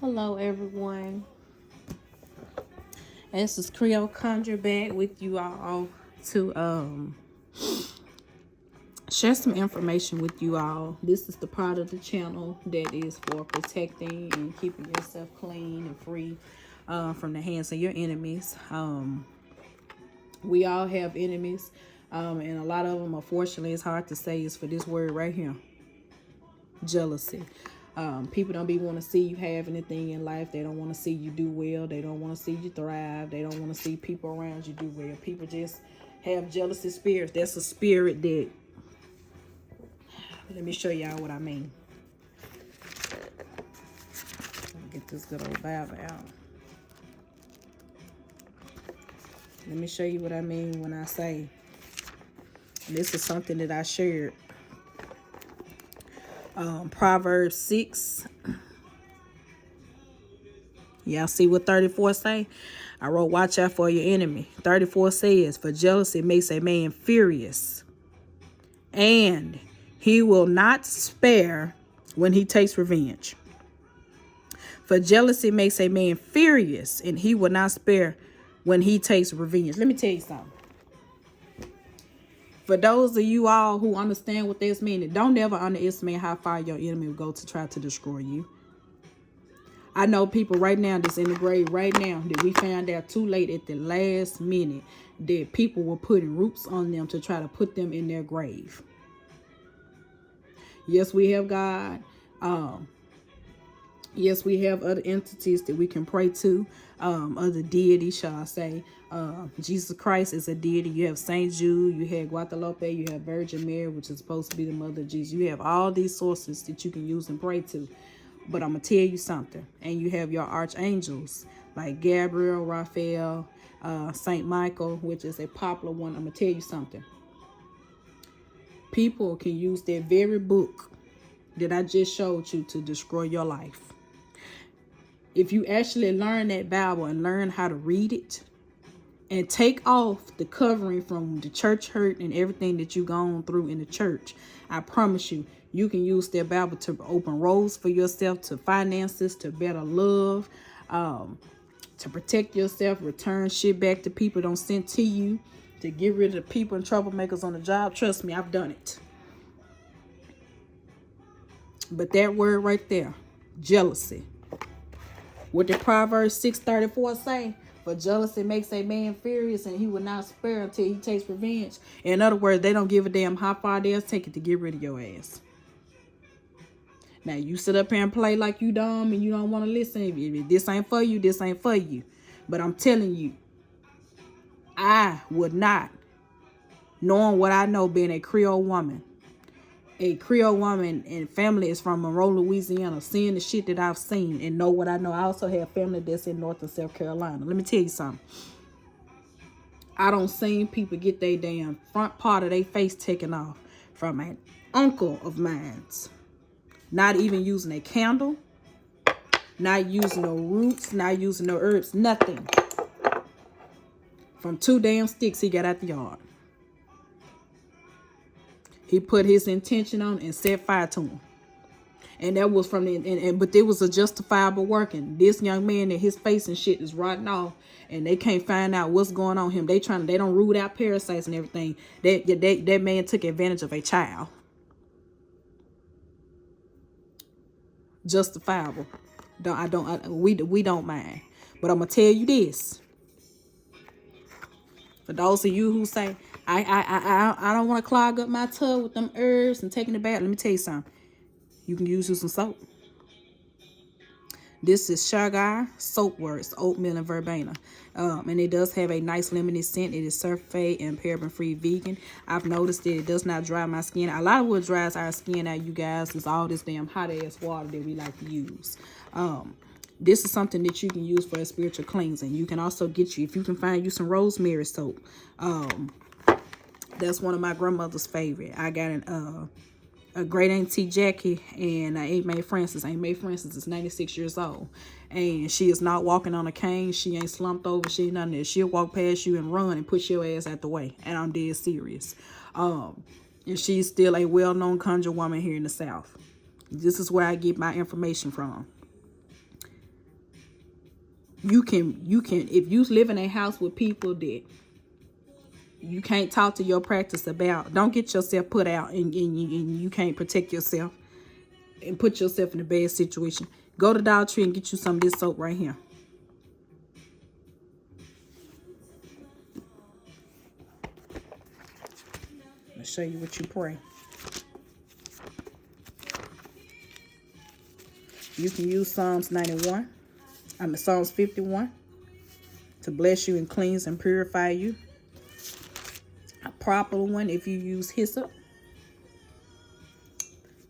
Hello everyone, this is Creole Conjure back with you all to share some information with you all. This is the part of the channel that is for protecting and keeping yourself clean and free from the hands of your enemies. We all have enemies, and a lot of them, unfortunately, it's hard to say, is for this word right here: jealousy. People don't want to see you have anything in life. They don't want to see you do well. They don't want to see you thrive. They don't want to see people around you do well. People just have jealousy spirits. That's a spirit that, let me show y'all what I mean. Let me get this good old Bible out. Let me show you what I mean when I say, this is something that I shared. Proverbs 6. Y'all see what 34 say? I wrote, watch out for your enemy. 34 says, for jealousy makes a man furious, and he will not spare when he takes revenge. For jealousy makes a man furious, and he will not spare when he takes revenge. Let me tell you something. For those of you all who understand what this means, don't ever underestimate how far your enemy will go to try to destroy you. I know people right now that's in the grave right now that we found out too late at the last minute that people were putting roots on them to try to put them in their grave. Yes, we have God. Yes, we have other entities that we can pray to, other deities, shall I say. Jesus Christ is a deity. You have Saint Jude, you have Guadalupe, you have Virgin Mary, which is supposed to be the mother of Jesus. You have all these sources that you can use and pray to. But I'm going to tell you something. And you have your archangels like Gabriel, Raphael, Saint Michael, which is a popular one. I'm going to tell you something. People can use that very book that I just showed you to destroy your life. If you actually learn that Bible and learn how to read it and take off the covering from the church hurt and everything that you've gone through in the church, I promise you, you can use that Bible to open roads for yourself, to finances, to better love, to protect yourself, return shit back to people don't send to you, to get rid of the people and troublemakers on the job. Trust me, I've done it. But that word right there, jealousy. What did Proverbs 6:34 say? For jealousy makes a man furious, and he will not spare until he takes revenge. In other words, they don't give a damn how far they'll take it to get rid of your ass. Now, you sit up here and play like you dumb and you don't want to listen. If this ain't for you, this ain't for you. But I'm telling you, I would not, knowing what I know, being a Creole woman and family is from Monroe, Louisiana, seeing the shit that I've seen and know what I know. I also have family that's in North and South Carolina. Let me tell you something. I don't seen people get their damn front part of their face taken off from an uncle of mine's. Not even using a candle, not using no roots, not using no herbs, nothing. From 2 damn sticks he got out the yard. He put his intention on and set fire to him. And that was from the, but it was a justifiable working. This young man, that his face and shit is rotting off, and they can't find out what's going on him. They don't root out parasites and everything. That man took advantage of a child. Justifiable. We don't mind. But I'm gonna tell you this. For those of you who say, I don't want to clog up my tub with them herbs and taking it back. Let me tell you something. You can use some soap. This is Sugar Soap Works, oatmeal and verbena. And it does have a nice lemony scent. It is sulfate and paraben-free vegan. I've noticed that it does not dry my skin. A lot of what dries our skin out, you guys, is all this damn hot-ass water that we like to use. This is something that you can use for a spiritual cleansing. You can also get you, if you can find you some rosemary soap. That's one of my grandmother's favorite. I got a great auntie Jackie and Aunt May Francis. Aunt May Francis is 96 years old. And she is not walking on a cane. She ain't slumped over. She ain't nothing there. She'll walk past you and run and push your ass out the way. And I'm dead serious. And she's still a well-known conjure woman here in the South. This is where I get my information from. You can, if you live in a house with people that you can't talk to your practice about, don't get yourself put out and you can't protect yourself and put yourself in a bad situation. Go to Dollar Tree and get you some of this soap right here. I'll show you what you pray. You can use Psalms 51 to bless you and cleanse and purify you. A proper one if you use hyssop.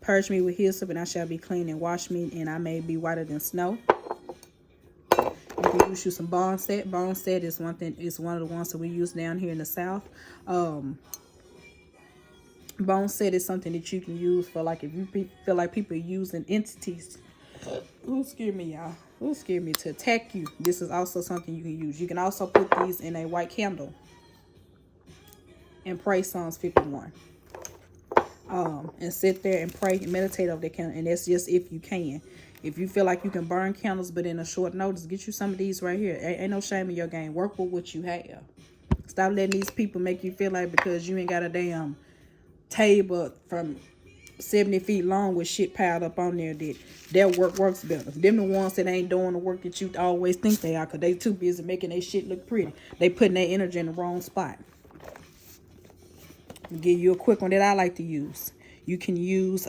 Purge me with hyssop and I shall be clean, and wash me and I may be whiter than snow. You can use you some bone set. Bone set is one of the ones that we use down here in the South. Bone set is something that you can use for, like, if you feel like people are using entities. Who scared me, y'all? Who scared me to attack you? This is also something you can use. You can also put these in a white candle and pray Psalms 51. And sit there and pray and meditate over that candle. And that's just if you can. If you feel like you can burn candles, but in a short notice, get you some of these right here. Ain't no shame in your game. Work with what you have. Stop letting these people make you feel like because you ain't got a damn table from 70 feet long with shit piled up on there that their work works better. Them the ones that ain't doing the work that you always think they are, because they too busy making their shit look pretty. They putting their energy in the wrong spot. I'll give you a quick one that I like to use. You can use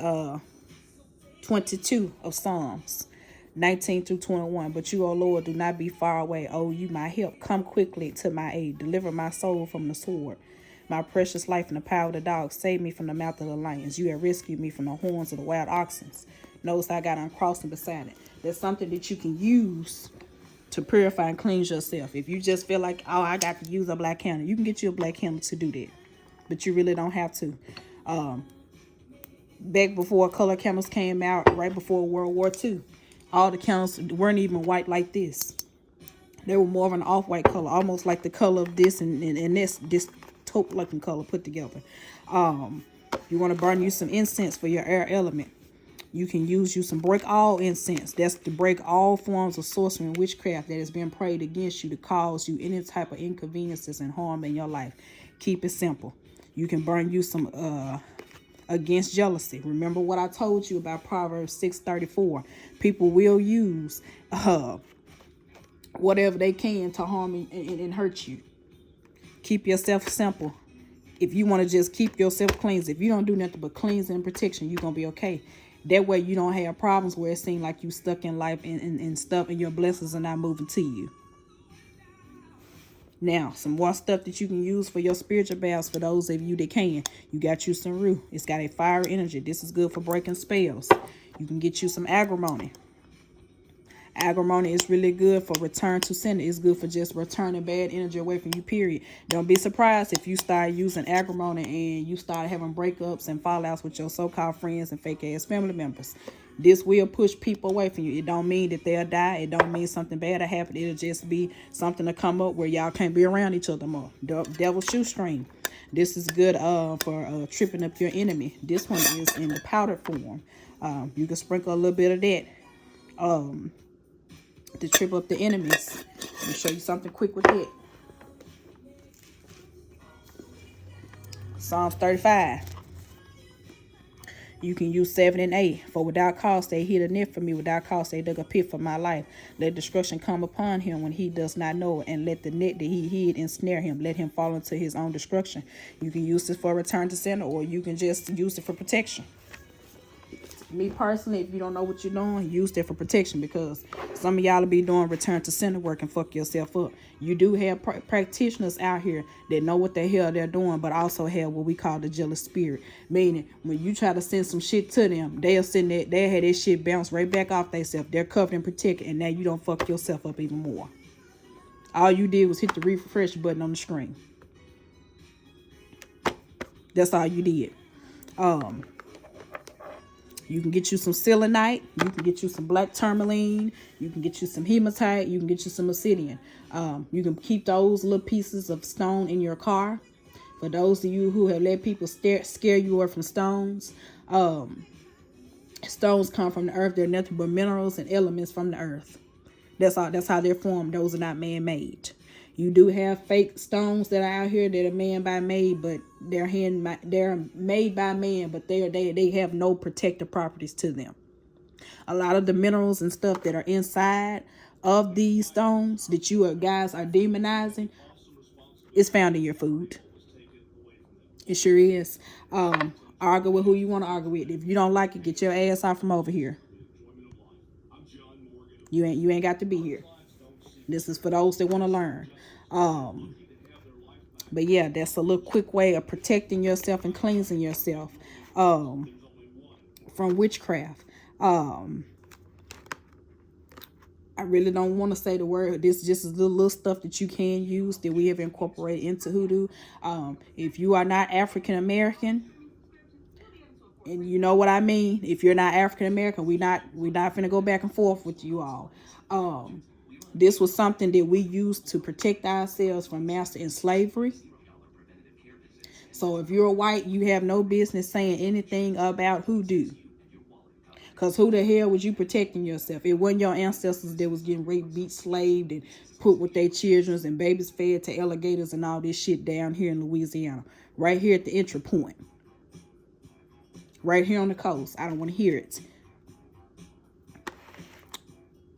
22 of Psalms 19 through 21. But you, O Lord, do not be far away. Oh, you my help. Come quickly to my aid. Deliver my soul from the sword, my precious life from the power of the dog. Save me from the mouth of the lions. You have rescued me from the horns of the wild oxen. Notice I got uncrossing beside it. There's something that you can use to purify and cleanse yourself. If you just feel like, oh, I got to use a black candle, you can get you a black candle to do that. But you really don't have to. Back before color candles came out, right before World War II, all the candles weren't even white like this. They were more of an off-white color, almost like the color of this and this taupe-looking color put together. You want to burn you some incense for your air element. You can use you some break all incense. That's to break all forms of sorcery and witchcraft that has been prayed against you to cause you any type of inconveniences and harm in your life. Keep it simple. You can burn you some against jealousy. Remember what I told you about Proverbs 6:34. People will use whatever they can to harm and hurt you. Keep yourself simple. If you want to just keep yourself cleansed, if you don't do nothing but cleanse and protection, you're going to be okay. That way you don't have problems where it seems like you stuck in life and stuff and your blessings are not moving to you. Now, some more stuff that you can use for your spiritual baths for those of you that can. You got you some rue. It's got a fire energy. This is good for breaking spells. You can get you some agrimony. Agrimony is really good for return to sender. It's good for just returning bad energy away from you, period. Don't be surprised if you start using agrimony and you start having breakups and fallouts with your so-called friends and fake-ass family members. This will push people away from you. It don't mean that they'll die. It don't mean something bad will happen. It'll just be something to come up where y'all can't be around each other more. Devil shoestring. This is good for tripping up your enemy. This one is in the powdered form. You can sprinkle a little bit of that to trip up the enemies. Let me show you something quick with it. Psalms 35. You can use 7 and 8. For without cause they hid a net for me. Without cause they dug a pit for my life. Let destruction come upon him when he does not know it. And let the net that he hid ensnare him. Let him fall into his own destruction. You can use this for return to sender, or you can just use it for protection. Me personally, if you don't know what you're doing, use that for protection, because some of y'all will be doing return to sender work and fuck yourself up. You do have practitioners out here that know what the hell they're doing, but also have what we call the jealous spirit. Meaning, when you try to send some shit to them, they'll send that, they'll have that shit bounce right back off themselves. They're covered and protected, and now you don't fuck yourself up even more. All you did was hit the refresh button on the screen. That's all you did. You can get you some selenite. You can get you some black tourmaline. You can get you some hematite. You can get you some obsidian. You can keep those little pieces of stone in your car. For those of you who have let people scare you away from stones. Stones come from the earth. They're nothing but minerals and elements from the earth. That's how they're formed. Those are not man-made. You do have fake stones that are out here that are man-made, but they're made by man, but they have no protective properties to them. A lot of the minerals and stuff that are inside of these stones that you guys are demonizing is found in your food. It sure is. Argue with who you want to argue with. If you don't like it, get your ass out from over here. You ain't got to be here. This is for those that want to learn. But yeah, that's a little quick way of protecting yourself and cleansing yourself from witchcraft. I really don't want to say the word. This just is the little stuff that you can use that we have incorporated into hoodoo. If you are not African American, and you know what I mean, if you're not African American, we not finna go back and forth with you all. This was something that we used to protect ourselves from master and slavery. So if you're white, you have no business saying anything about hoodoo. Because who the hell was you protecting yourself? It wasn't your ancestors that was getting raped, beat, slaved, and put with their children and babies fed to alligators and all this shit down here in Louisiana. Right here at the entry point. Right here on the coast. I don't want to hear it.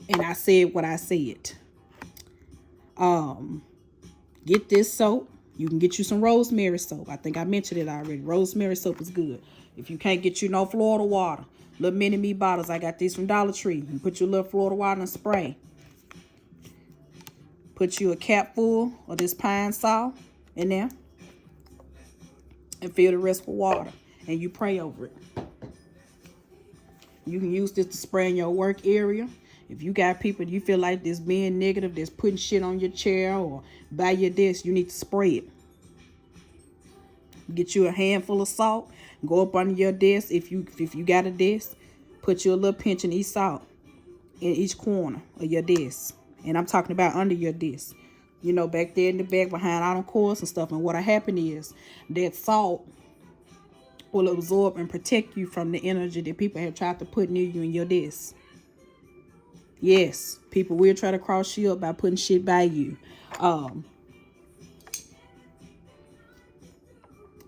And I said what I said. Get this soap. You can get you some rosemary soap. I think I mentioned it already. Rosemary soap is good. If you can't get you no Florida water, little mini me bottles. I got these from Dollar Tree. You put your little Florida water and spray. Put you a cap full of this pine salt in there. And fill the rest with water. And you pray over it. You can use this to spray in your work area. If you got people you feel like this being negative, that's putting shit on your chair or by your desk, you need to spray it. Get you a handful of salt. Go up under your desk. If you got a desk, put you a little pinch of each salt in each corner of your desk. And I'm talking about under your desk. You know, back there in the back behind all them cords and stuff. And what'll happen is that salt will absorb and protect you from the energy that people have tried to put near you in your desk. Yes, people will try to cross you up by putting shit by you.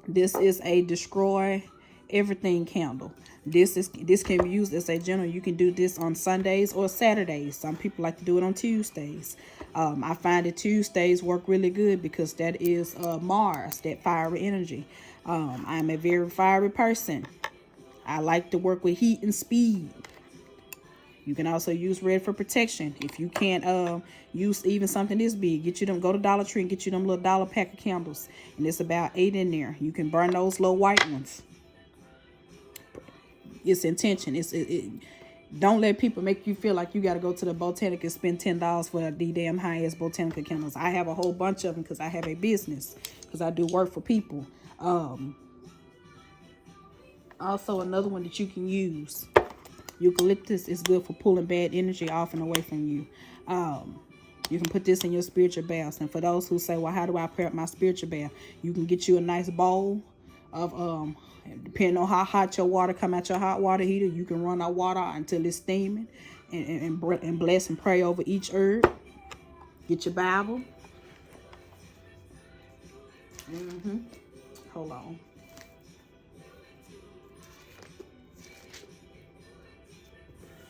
This is a destroy everything candle. This can be used as a general. You can do this on Sundays or Saturdays. Some people like to do it on Tuesdays. I find that Tuesdays work really good because that is Mars, that fiery energy. I'm a very fiery person. I like to work with heat and speed. You can also use red for protection. If you can't use even something this big, go to Dollar Tree and get you them little $1 pack of candles. And it's about 8 in there. You can burn those little white ones. It's intention. Don't let people make you feel like you got to go to the botanic and spend $10 for the damn highest botanical candles. I have a whole bunch of them because I have a business. Because I do work for people. Also, another one that you can use. Eucalyptus is good for pulling bad energy off and away from you. You can put this in your spiritual baths. And for those who say, well, how do I prep my spiritual bath? You can get you a nice bowl of, depending on how hot your water come out your hot water heater, you can run that water until it's steaming and bless and pray over each herb. Get your Bible. Hold on.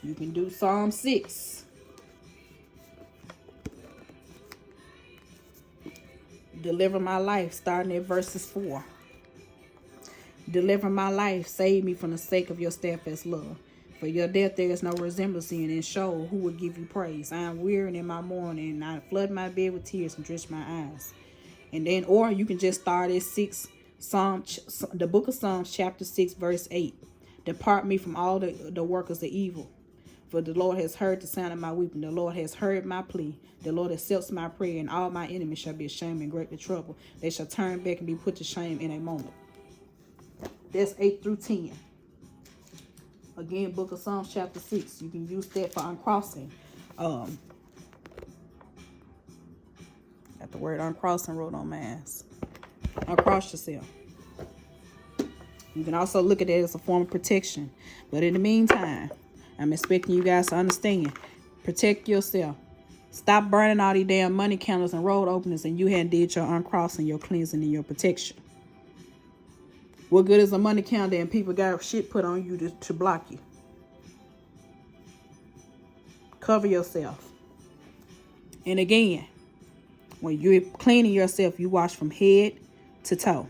You can do Psalm 6. Deliver my life, starting at verses 4. Deliver my life, save me from the sake of your steadfast love. For your death there is no resemblance in, and show who will give you praise. I am weary in my mourning, and I flood my bed with tears and drench my eyes. And then, or you can just start at 6, the book of Psalms, chapter 6, verse 8. Depart me from all the workers of evil. For the Lord has heard the sound of my weeping. The Lord has heard my plea. The Lord accepts my prayer, and all my enemies shall be ashamed and greatly troubled. They shall turn back and be put to shame in a moment. That's 8 through 10. Again, book of Psalms, chapter 6. You can use that for uncrossing. Got the word uncrossing wrote on my ass. Uncross yourself. You can also look at that as a form of protection. But in the meantime, I'm expecting you guys to understand. Protect yourself. Stop burning all these damn money candles and road openers, and you hadn't did your uncrossing, your cleansing, and your protection. What good is a money candle and people got shit put on you to block you? Cover yourself. And again, when you're cleaning yourself, you wash from head to toe.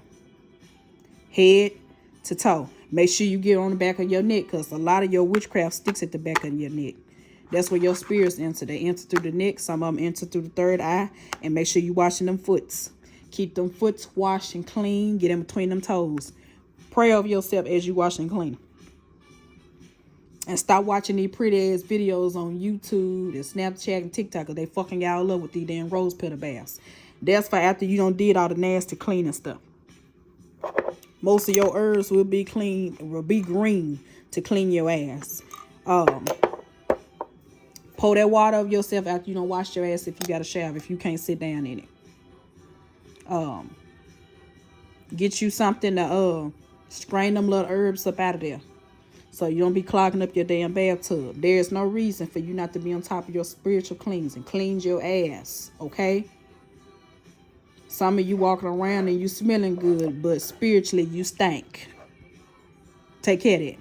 Head to toe. Make sure you get on the back of your neck, because a lot of your witchcraft sticks at the back of your neck. That's where your spirits enter. They enter through the neck. Some of them enter through the third eye. And make sure you washing them foots. Keep them foots washed and clean. Get them between them toes. Pray over yourself as you wash and clean. And stop watching these pretty ass videos on YouTube and Snapchat and TikTok, because they fucking y'all up with these damn rose petal baths. That's for after you done did all the nasty cleaning stuff. Most of your herbs will be clean, will be green to clean your ass. Pour that water over yourself after you done wash your ass if you got a shower, if you can't sit down in it. Get you something to strain them little herbs up out of there, so you don't be clogging up your damn bathtub. There's no reason for you not to be on top of your spiritual cleansing. Cleanse your ass, okay? Some of you walking around and you smelling good, but spiritually you stink. Take care of that.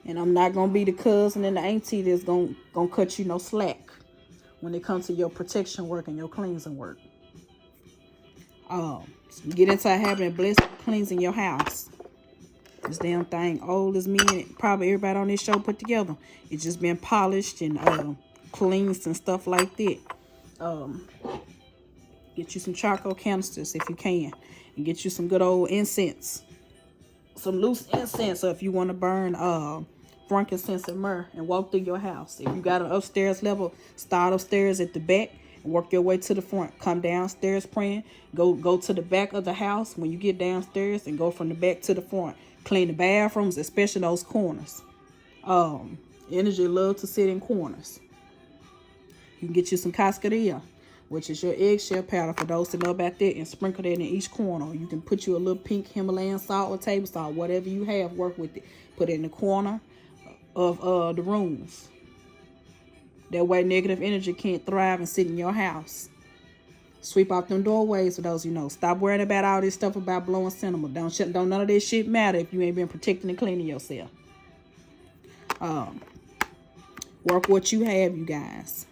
And I'm not going to be the cousin and the auntie that's going to cut you no slack when it comes to your protection work and your cleansing work. So get into a habit of blessing cleansing your house. This damn thing old as me and probably everybody on this show put together. It's just been polished and cleansed and stuff like that. Get you some charcoal canisters if you can. And get you some good old incense. Some loose incense, so if you want to burn frankincense and myrrh and walk through your house. If you got an upstairs level, start upstairs at the back and work your way to the front. Come downstairs praying. Go to the back of the house when you get downstairs, and go from the back to the front. Clean the bathrooms, especially those corners. Energy love to sit in corners. You can get you some cascarilla, which is your eggshell powder for those that know about that, and sprinkle that in each corner. You can put you a little pink Himalayan salt or table salt, whatever you have, work with it. Put it in the corner of the rooms. That way negative energy can't thrive and sit in your house. Sweep out them doorways for those you know. Stop worrying about all this stuff about blowing cinnamon. Don't none of this shit matter if you ain't been protecting and cleaning yourself. Work what you have, you guys.